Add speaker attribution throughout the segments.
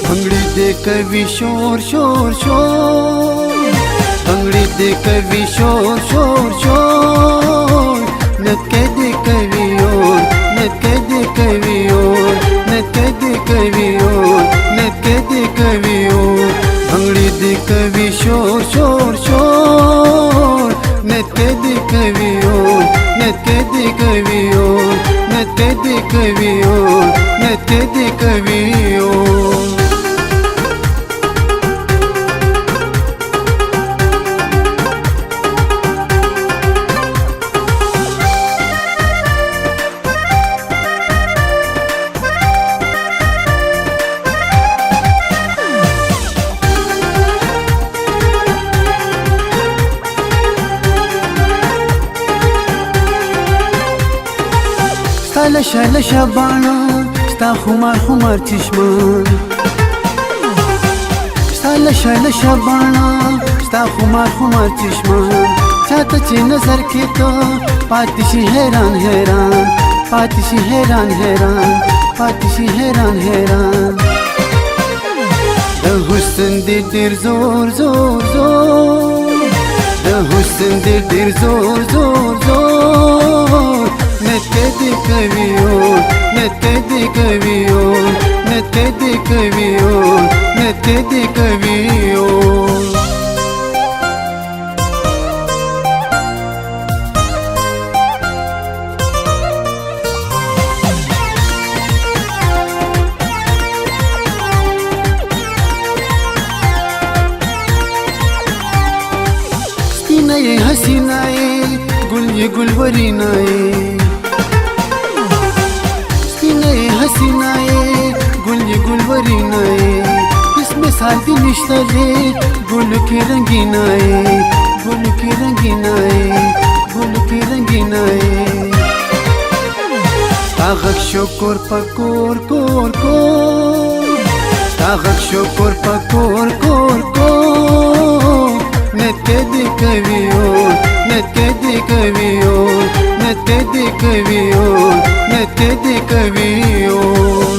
Speaker 1: भंगड़ी दे कवि शोर शोर शोर, भंगड़ी दे कवि शोर शोर शोर, नके दे कवि और नके दे कवि और नके दे कवि और नके दे कवि और, भंगड़ी दे कवि शोर शोर शोर, नके दे कवि और नके दे कवि और नके दे कवि और नके दे कवि और। لشا لشا بانا ستا خمار خمار چشمان، ستا لشا لشا بانا ستا خمار خمار چشمان، چاہتا چی نظر کی تو پاتشی حیران حیران، پاتشی حیران حیران، پاتشی حیران حیران، د حسن دی ډیر زور زور زور، د حسن دی ډیر زور زور زور، نتے دے کبھی اور نتے دے کبھی اور نتے دے کبھی اور نتے دے کبھی اور۔ سپینہ یہ حسینہ گل یہ گلورینہ حسینہ گل یہ گلورینہ، اس میں ساتھ نشتہ دے گل کے رنگینہ گل کے رنگینہ گل کے رنگینہ، تاغک شکر پکور کور کور، تاغک شکر پکور کور کور، نتے دے کبھی اور نتے دے کبھی اور نتے دے کبھی اور نتے دے کبھی اور۔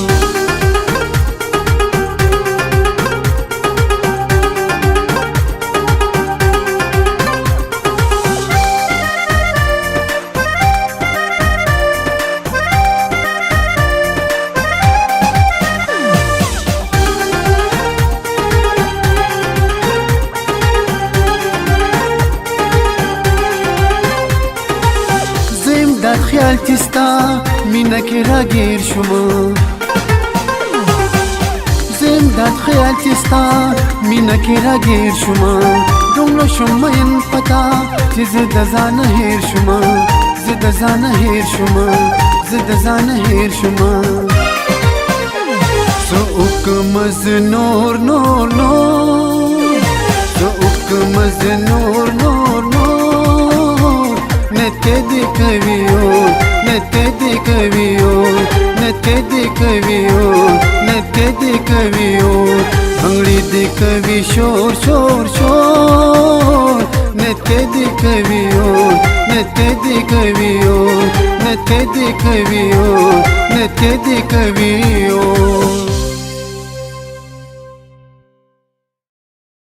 Speaker 1: خیال چستا مینا کے راگیر شما، زنداد خیال چستا مینا کے راگیر شما، دونگلو شما این پتا چی زد زان هیر شما، زد زان هیر شما، زد زان هیر شما، سو اکمز نور نور نور، سو اکمز نور نور نور، نتے دے کبھی اور نتے دے کبھی اور نتے دے کبھی اور نتے دے کبھی اور، بھنگڑی دے کبھی شور شور شور، نتے دے کبھی اور نتے دے کبھی اور نتے دے کبھی اور نتے دے کبھی اور۔